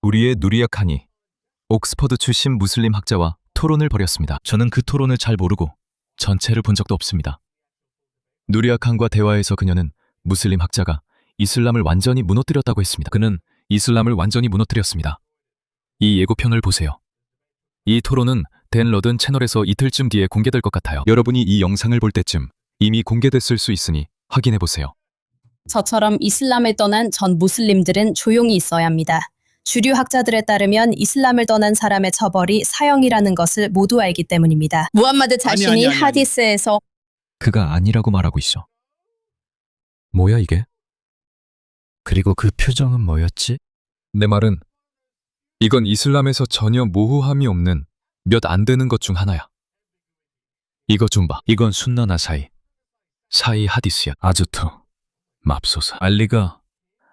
우리의 누리야 칸이 옥스퍼드 출신 무슬림 학자와 토론을 벌였습니다. 저는 그 토론을 잘 모르고 전체를 본 적도 없습니다. 누리야 칸과 대화에서 그녀는 무슬림 학자가 이슬람을 완전히 무너뜨렸다고 했습니다. 그는 이슬람을 완전히 무너뜨렸습니다. 이 예고편을 보세요. 이 토론은 댄 러든 채널에서 이틀쯤 뒤에 공개될 것 같아요. 여러분이 이 영상을 볼 때쯤 이미 공개됐을 수 있으니 확인해 보세요. 저처럼 이슬람을 떠난 전 무슬림들은 조용히 있어야 합니다. 주류 학자들에 따르면 이슬람을 떠난 사람의 처벌이 사형이라는 것을 모두 알기 때문입니다. 무함마드 자신이 아니. 하디스에서 그가 아니라고 말하고 있어. 뭐야 이게? 그리고 그 표정은 뭐였지? 내 말은 이건 이슬람에서 전혀 모호함이 없는 몇 안 되는 것 중 하나야. 이거 좀 봐. 이건 순나나 사이 하디스야. 아즈트, 맙소사. 알리가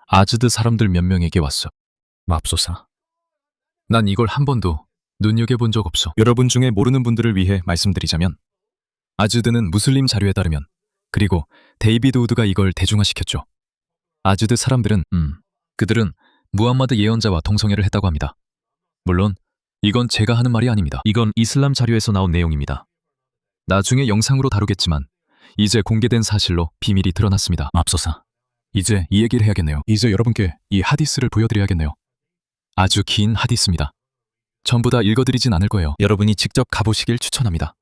아즈드 사람들 몇 명에게 왔어. 맙소사. 난 이걸 한 번도 눈여겨본 적 없어. 여러분 중에 모르는 분들을 위해 말씀드리자면 아즈드는 무슬림 자료에 따르면 그리고 데이비드 우드가 이걸 대중화시켰죠. 아즈드 사람들은 그들은 무함마드 예언자와 동성애를 했다고 합니다. 물론 이건 제가 하는 말이 아닙니다. 이건 이슬람 자료에서 나온 내용입니다. 나중에 영상으로 다루겠지만 이제 공개된 사실로 비밀이 드러났습니다. 맙소사. 이제 이 얘기를 해야겠네요. 이제 여러분께 이 하디스를 보여드려야겠네요. 아주 긴 하디스입니다. 전부 다 읽어드리진 않을 거예요. 여러분이 직접 가보시길 추천합니다.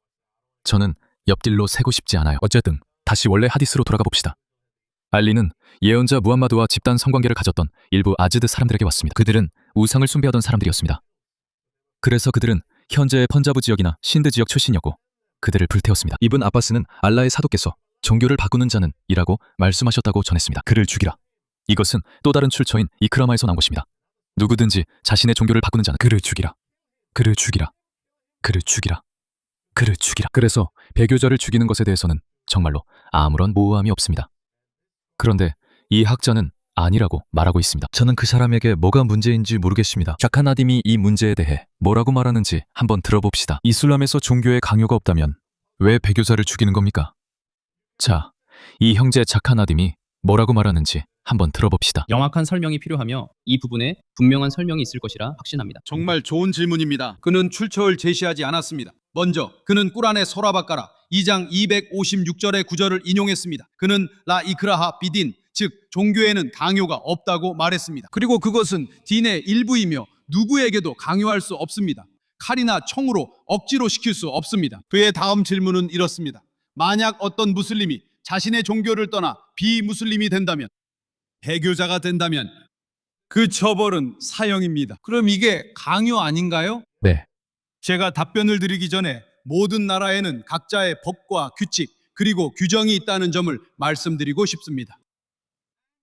저는 옆길로 새고 싶지 않아요. 어쨌든 다시 원래 하디스로 돌아가 봅시다. 알리는 예언자 무함마드와 집단 성관계를 가졌던 일부 아즈드 사람들에게 왔습니다. 그들은 우상을 숭배하던 사람들이었습니다. 그래서 그들은 현재의 펀자브 지역이나 신드 지역 출신이었고 그들을 불태웠습니다. 이븐 아바스는 알라의 사도께서 종교를 바꾸는 자는 이라고 말씀하셨다고 전했습니다. 그를 죽이라. 이것은 또 다른 출처인 이크라마에서 나온 것입니다. 누구든지 자신의 종교를 바꾸는 자는 그를 죽이라. 그를 죽이라. 그를 죽이라. 그를 죽이라. 그래서 배교자를 죽이는 것에 대해서는 정말로 아무런 모호함이 없습니다. 그런데 이 학자는 아니라고 말하고 있습니다. 저는 그 사람에게 뭐가 문제인지 모르겠습니다. 자카나딤이 이 문제에 대해 뭐라고 말하는지 한번 들어봅시다. 이슬람에서 종교에 강요가 없다면 왜 배교자를 죽이는 겁니까? 자, 이 형제 자카나딤이 뭐라고 말하는지 한번 들어봅시다. 명확한 설명이 필요하며 이 부분에 분명한 설명이 있을 것이라 확신합니다. 정말 좋은 질문입니다. 그는 출처를 제시하지 않았습니다. 먼저 그는 꾸란의 소라바까라 2장 256절의 구절을 인용했습니다. 그는 라 이크라하 비딘, 즉 종교에는 강요가 없다고 말했습니다. 그리고 그것은 딘의 일부이며 누구에게도 강요할 수 없습니다. 칼이나 총으로 억지로 시킬 수 없습니다. 그의 다음 질문은 이렇습니다. 만약 어떤 무슬림이 자신의 종교를 떠나 비무슬림이 된다면, 배교자가 된다면 그 처벌은 사형입니다. 그럼 이게 강요 아닌가요? 네. 제가 답변을 드리기 전에 모든 나라에는 각자의 법과 규칙 그리고 규정이 있다는 점을 말씀드리고 싶습니다.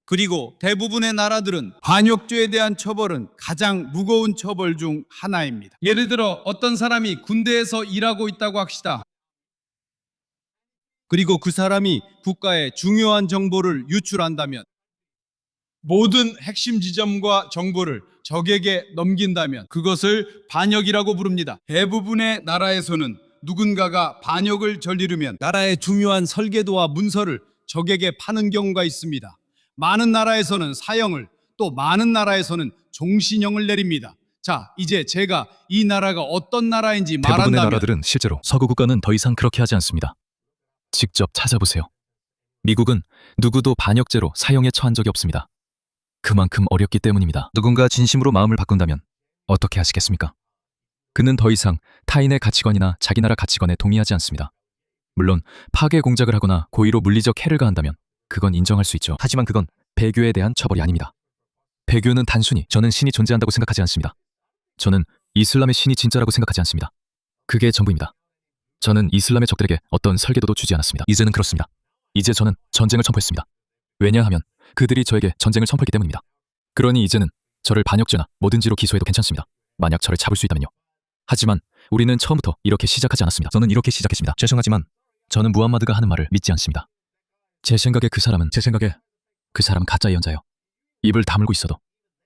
그리고 대부분의 나라들은 반역죄에 대한 처벌은 가장 무거운 처벌 중 하나입니다. 예를 들어 어떤 사람이 군대에서 일하고 있다고 합시다. 그리고 그 사람이 국가에 중요한 정보를 유출한다면, 모든 핵심 지점과 정보를 적에게 넘긴다면 그것을 반역이라고 부릅니다. 대부분의 나라에서는 누군가가 반역을 저지르면 나라의 중요한 설계도와 문서를 적에게 파는 경우가 있습니다. 많은 나라에서는 사형을, 또 많은 나라에서는 종신형을 내립니다. 자, 이제 제가 이 나라가 어떤 나라인지 대부분의 말한다면, 나라들은 실제로 서구 국가는 더 이상 그렇게 하지 않습니다. 직접 찾아보세요. 미국은 누구도 반역죄로 사형에 처한 적이 없습니다. 그만큼 어렵기 때문입니다. 누군가 진심으로 마음을 바꾼다면 어떻게 하시겠습니까? 그는 더 이상 타인의 가치관이나 자기 나라 가치관에 동의하지 않습니다. 물론 파괴 공작을 하거나 고의로 물리적 해를 가한다면 그건 인정할 수 있죠. 하지만 그건 배교에 대한 처벌이 아닙니다. 배교는 단순히 저는 신이 존재한다고 생각하지 않습니다. 저는 이슬람의 신이 진짜라고 생각하지 않습니다. 그게 전부입니다. 저는 이슬람의 적들에게 어떤 설계도도 주지 않았습니다. 이제는 그렇습니다. 이제 저는 전쟁을 선포했습니다. 왜냐하면 그들이 저에게 전쟁을 선포했기 때문입니다. 그러니 이제는 저를 반역죄나 뭐든지로 기소해도 괜찮습니다. 만약 저를 잡을 수 있다면요. 하지만 우리는 처음부터 이렇게 시작하지 않았습니다. 저는 이렇게 시작했습니다. 죄송하지만 저는 무함마드가 하는 말을 믿지 않습니다. 제 생각에 그 사람은 가짜 예언자예요. 입을 다물고 있어도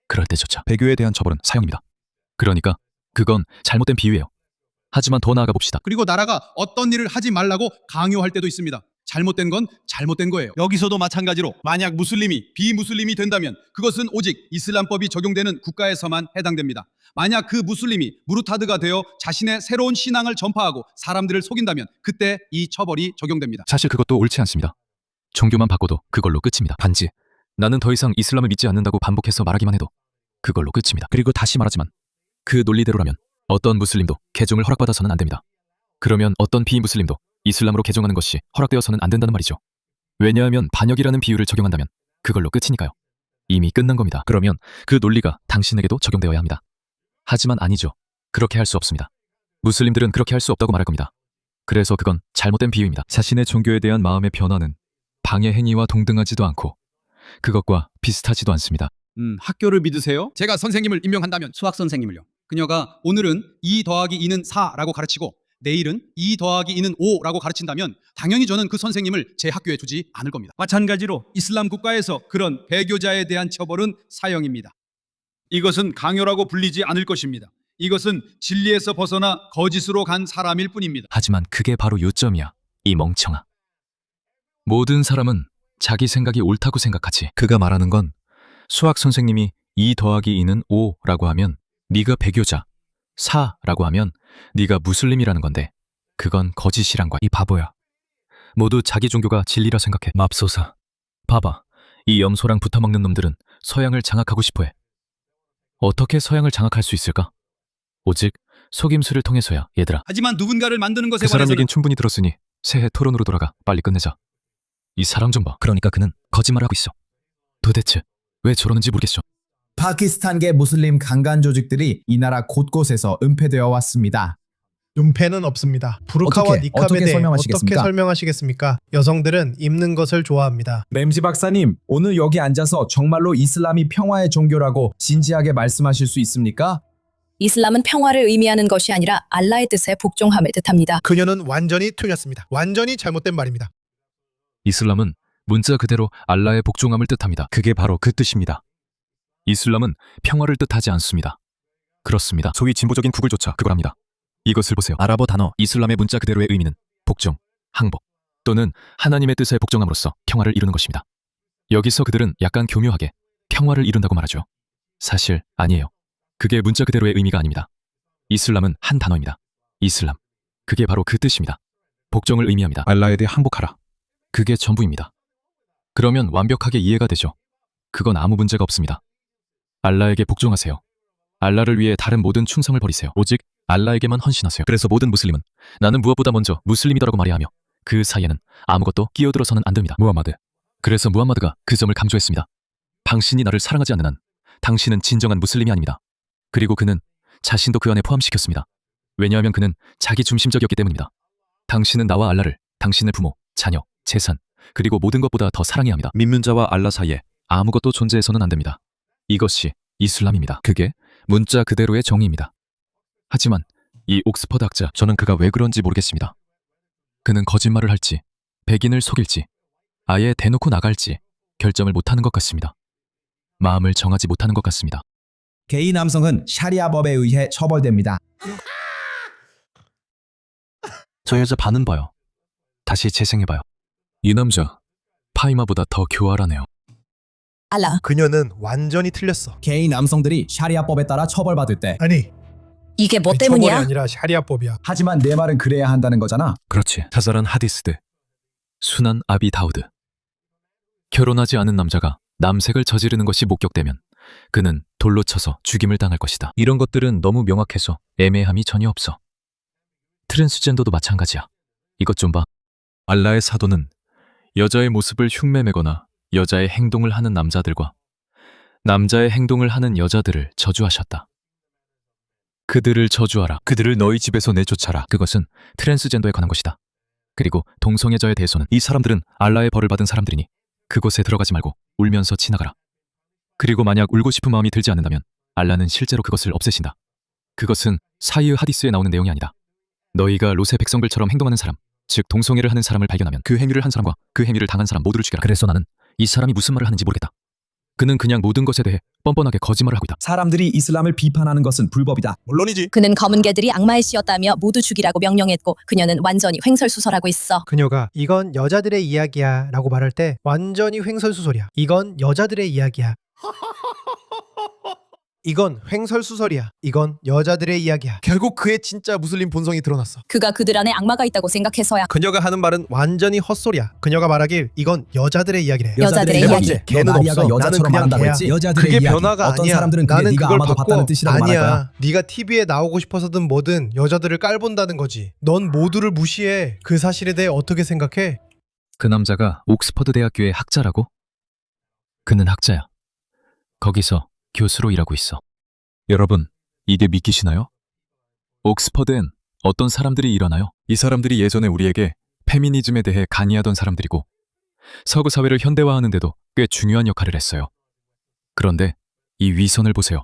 그럴 때조차 배교에 대한 처벌은 사형입니다. 그러니까 그건 잘못된 비유예요. 하지만 더 나아가 봅시다. 그리고 나라가 어떤 일을 하지 말라고 강요할 때도 있습니다. 잘못된 건 잘못된 거예요. 여기서도 마찬가지로 만약 무슬림이 비무슬림이 된다면 그것은 오직 이슬람법이 적용되는 국가에서만 해당됩니다. 만약 그 무슬림이 무르타드가 되어 자신의 새로운 신앙을 전파하고 사람들을 속인다면 그때 이 처벌이 적용됩니다. 사실 그것도 옳지 않습니다. 종교만 바꿔도 그걸로 끝입니다. 단지 나는 더 이상 이슬람을 믿지 않는다고 반복해서 말하기만 해도 그걸로 끝입니다. 그리고 다시 말하지만 그 논리대로라면 어떤 무슬림도 개종을 허락받아서는 안 됩니다. 그러면 어떤 비무슬림도 이슬람으로 개종하는 것이 허락되어서는 안 된다는 말이죠. 왜냐하면 반역이라는 비유를 적용한다면 그걸로 끝이니까요. 이미 끝난 겁니다. 그러면 그 논리가 당신에게도 적용되어야 합니다. 하지만 아니죠. 그렇게 할 수 없습니다. 무슬림들은 그렇게 할 수 없다고 말할 겁니다. 그래서 그건 잘못된 비유입니다. 자신의 종교에 대한 마음의 변화는 방해 행위와 동등하지도 않고 그것과 비슷하지도 않습니다. 학교를 믿으세요? 제가 선생님을 임명한다면 수학 선생님을요. 그녀가 오늘은 2 더하기 2는 4라고 가르치고 내일은 2 더하기 2는 5라고 가르친다면 당연히 저는 그 선생님을 제 학교에 두지 않을 겁니다. 마찬가지로 이슬람 국가에서 그런 배교자에 대한 처벌은 사형입니다. 이것은 강요라고 불리지 않을 것입니다. 이것은 진리에서 벗어나 거짓으로 간 사람일 뿐입니다. 하지만 그게 바로 요점이야. 이 멍청아. 모든 사람은 자기 생각이 옳다고 생각하지. 그가 말하는 건 수학 선생님이 2 더하기 2는 5라고 하면 네가 배교자, 4라고 하면 네가 무슬림이라는 건데 그건 거짓이란 거야. 이 바보야. 모두 자기 종교가 진리라 생각해. 맙소사. 봐봐. 이 염소랑 붙어먹는 놈들은 서양을 장악하고 싶어해. 어떻게 서양을 장악할 수 있을까? 오직 속임수를 통해서야, 얘들아. 하지만 누군가를 만드는 것에 그 사람 관해서는 얘긴 충분히 들었으니 새해 토론으로 돌아가. 빨리 끝내자. 이 사람 좀 봐. 그러니까 그는 거짓말을 하고 있어. 도대체 왜 저러는지 모르겠어. 파키스탄계 무슬림 강간 조직들이 이 나라 곳곳에서 은폐되어 왔습니다. 은폐는 없습니다. 부르카와 어떻게 니캅에 대해 어떻게 설명하시겠습니까? 설명하시겠습니까? 여성들은 입는 것을 좋아합니다. 램지 박사님, 오늘 여기 앉아서 정말로 이슬람이 평화의 종교라고 진지하게 말씀하실 수 있습니까? 이슬람은 평화를 의미하는 것이 아니라 알라의 뜻에 복종함을 뜻합니다. 그녀는 완전히 틀렸습니다. 완전히 잘못된 말입니다. 이슬람은 문자 그대로 알라의 복종함을 뜻합니다. 그게 바로 그 뜻입니다. 이슬람은 평화를 뜻하지 않습니다. 그렇습니다. 소위 진보적인 구글조차 그걸 합니다. 이것을 보세요. 아랍어 단어 이슬람의 문자 그대로의 의미는 복종, 항복 또는 하나님의 뜻에 복종함으로써 평화를 이루는 것입니다. 여기서 그들은 약간 교묘하게 평화를 이룬다고 말하죠. 사실 아니에요. 그게 문자 그대로의 의미가 아닙니다. 이슬람은 한 단어입니다. 이슬람. 그게 바로 그 뜻입니다. 복종을 의미합니다. 알라에 대해 항복하라. 그게 전부입니다. 그러면 완벽하게 이해가 되죠. 그건 아무 문제가 없습니다. 알라에게 복종하세요. 알라를 위해 다른 모든 충성을 버리세요. 오직 알라에게만 헌신하세요. 그래서 모든 무슬림은 나는 무엇보다 먼저 무슬림이다라고 말해야 하며 그 사이에는 아무것도 끼어들어서는 안 됩니다. 무함마드. 그래서 무함마드가 그 점을 강조했습니다. 당신이 나를 사랑하지 않는 한 당신은 진정한 무슬림이 아닙니다. 그리고 그는 자신도 그 안에 포함시켰습니다. 왜냐하면 그는 자기 중심적이었기 때문입니다. 당신은 나와 알라를 당신의 부모, 자녀, 재산, 그리고 모든 것보다 더 사랑해야 합니다. 믿는 자와 알라 사이에 아무것도 존재해서는 안 됩니다. 이것이 이슬람입니다. 그게 문자 그대로의 정의입니다. 하지만 이 옥스퍼드 학자, 저는 그가 왜 그런지 모르겠습니다. 그는 거짓말을 할지, 백인을 속일지, 아예 대놓고 나갈지 결정을 못하는 것 같습니다. 마음을 정하지 못하는 것 같습니다. 게이 남성은 샤리아법에 의해 처벌됩니다. 저 여자 반은 봐요. 다시 재생해봐요. 이 남자 파이마보다 더 교활하네요. 알라. 그녀는 완전히 틀렸어. 게이 남성들이 샤리아법에 따라 처벌받을 때 아니, 이게 뭐 처벌이 때문이야? 아니라 샤리아법이야. 하지만 내 말은 그래야 한다는 거잖아. 그렇지. 자잘한 하디스드. 순한 아비 다우드. 결혼하지 않은 남자가 남색을 저지르는 것이 목격되면 그는 돌로 쳐서 죽임을 당할 것이다. 이런 것들은 너무 명확해서 애매함이 전혀 없어. 트랜스젠더도 마찬가지야. 이것 좀 봐. 알라의 사도는 여자의 모습을 흉내내거나 여자의 행동을 하는 남자들과 남자의 행동을 하는 여자들을 저주하셨다. 그들을 저주하라. 그들을 너희 집에서 내쫓아라. 그것은 트랜스젠더에 관한 것이다. 그리고 동성애자에 대해서는 이 사람들은 알라의 벌을 받은 사람들이니 그곳에 들어가지 말고 울면서 지나가라. 그리고 만약 울고 싶은 마음이 들지 않는다면 알라는 실제로 그것을 없애신다. 그것은 사이의 하디스에 나오는 내용이 아니다. 너희가 롯의 백성들처럼 행동하는 사람, 즉 동성애를 하는 사람을 발견하면 그 행위를 한 사람과 그 행위를 당한 사람 모두를 죽여라. 그래서 나는 이 사람이 무슨 말을 하는지 모르겠다. 그는 그냥 모든 것에 대해 뻔뻔하게 거짓말을 하고 있다. 사람들이 이슬람을 비판하는 것은 불법이다. 물론이지. 그는 검은 개들이 악마의 씨였다며 모두 죽이라고 명령했고 그녀는 완전히 횡설수설하고 있어. 그녀가 이건 여자들의 이야기야 라고 말할 때 완전히 횡설수설이야. 이건 여자들의 이야기야. 이건 횡설수설이야. 이건 여자들의 이야기야. 결국 그의 진짜 무슬림 본성이 드러났어. 그가 그들 안에 악마가 있다고 생각해서야. 그녀가 하는 말은 완전히 헛소리야. 그녀가 말하길 이건 여자들의 이야기래. 여자들의 이야기. 번째, 걔는 나리아가 없어. 여자처럼 나는 그냥 말한다고 걔야. 했지? 여자들의 그게 이야기. 변화가 어떤 아니야. 사람들은 그게 나는 네가 그걸 아마도 봤다는 뜻이라고 말할 거야. 아니야. 네가 TV에 나오고 싶어서든 뭐든 여자들을 깔본다는 거지. 넌 모두를 무시해. 그 사실에 대해 어떻게 생각해? 그 남자가 옥스퍼드 대학교의 학자라고? 그는 학자야. 거기서 교수로 일하고 있어. 여러분, 이게 믿기시나요? 옥스퍼드엔 어떤 사람들이 일어나요? 이 사람들이 예전에 우리에게 페미니즘에 대해 강의하던 사람들이고 서구 사회를 현대화하는 데도 꽤 중요한 역할을 했어요. 그런데 이 위선을 보세요.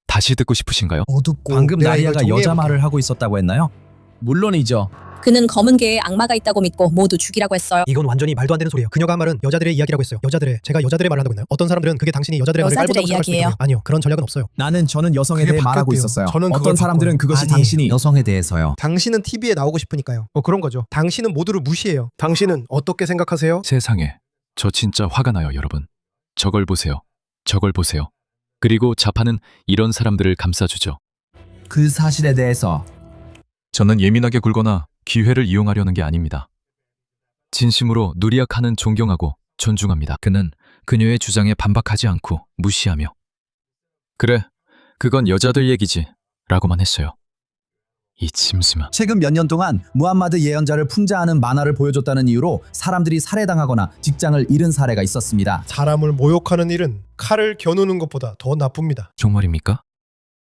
다시 듣고 싶으신가요? 어둡고 방금 내가 나리아가 이걸 여자 정리해볼게. 말을 하고 있었다고 했나요? 물론이죠. 그는 검은 개에 악마가 있다고 믿고 모두 죽이라고 했어요. 이건 완전히 말도 안 되는 소리예요. 그녀가 한 말은 여자들의 이야기라고 했어요. 제가 여자들의 말을 한다고 했나요? 어떤 사람들은 그게 당신이 여자들의 말을 여자들의 깔본다고 생각할 수도 이야기예요. 있고요. 아니요, 그런 전략은 없어요. 저는 여성에 그게 대해 말하고 바뀌었대요. 있었어요. 저는 그걸 어떤 사람들은 바꿔요. 그것이 아니에요. 당신이 여성에 대해서요. 당신은 TV에 나오고 싶으니까요. 그런 거죠. 당신은 모두를 무시해요. 당신은 어떻게 생각하세요? 세상에, 저 진짜 화가 나요, 여러분. 저걸 보세요. 저걸 보세요. 그리고 자파는 이런 사람들을 감싸주죠. 그 사실에 대해서 저는 예민하게 굴거나 기회를 이용하려는 게 아닙니다. 진심으로 누리아 칸은 존경하고 존중합니다. 그는 그녀의 주장에 반박하지 않고 무시하며 그래, 그건 여자들 얘기지 라고만 했어요. 이 짐승아. 최근 몇 년 동안 무함마드 예언자를 풍자하는 만화를 보여줬다는 이유로 사람들이 살해당하거나 직장을 잃은 사례가 있었습니다. 사람을 모욕하는 일은 칼을 겨누는 것보다 더 나쁩니다. 정말입니까?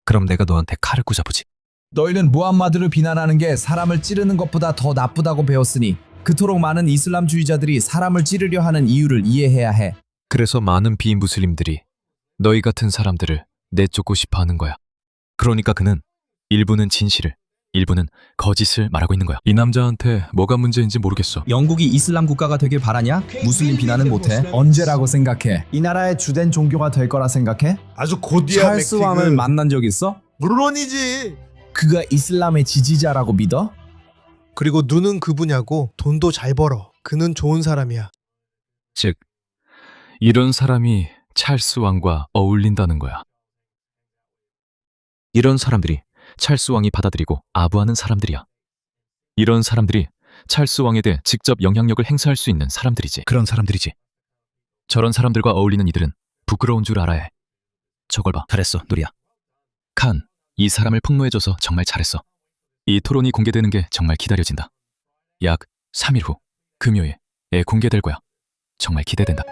그럼 내가 너한테 칼을 꽂아보지. 너희는 무함마드를 비난하는 게 사람을 찌르는 것보다 더 나쁘다고 배웠으니 그토록 많은 이슬람주의자들이 사람을 찌르려 하는 이유를 이해해야 해. 그래서 많은 비무슬림들이 너희 같은 사람들을 내쫓고 싶어 하는 거야. 그러니까 그는 일부는 진실을, 일부는 거짓을 말하고 있는 거야. 이 남자한테 뭐가 문제인지 모르겠어. 영국이 이슬람 국가가 되길 바라냐? 무슬림 비난은 못해. 언제라고 생각해? 이 나라의 주된 종교가 될 거라 생각해? 아주 고디야 찰스 왕을 만난 적 있어? 물론이지. 그가 이슬람의 지지자라고 믿어? 그리고 눈은 그분야고 돈도 잘 벌어. 그는 좋은 사람이야. 즉, 이런 사람이 찰스 왕과 어울린다는 거야. 이런 사람들이 찰스 왕이 받아들이고 아부하는 사람들이야. 이런 사람들이 찰스 왕에 대해 직접 영향력을 행사할 수 있는 사람들이지. 그런 사람들이지. 저런 사람들과 어울리는 이들은 부끄러운 줄 알아야 해. 저걸 봐. 잘했어, 누리야. 칸, 이 사람을 폭로해줘서 정말 잘했어. 이 토론이 공개되는 게 정말 기다려진다. 약 3일 후 금요일에 공개될 거야. 정말 기대된다.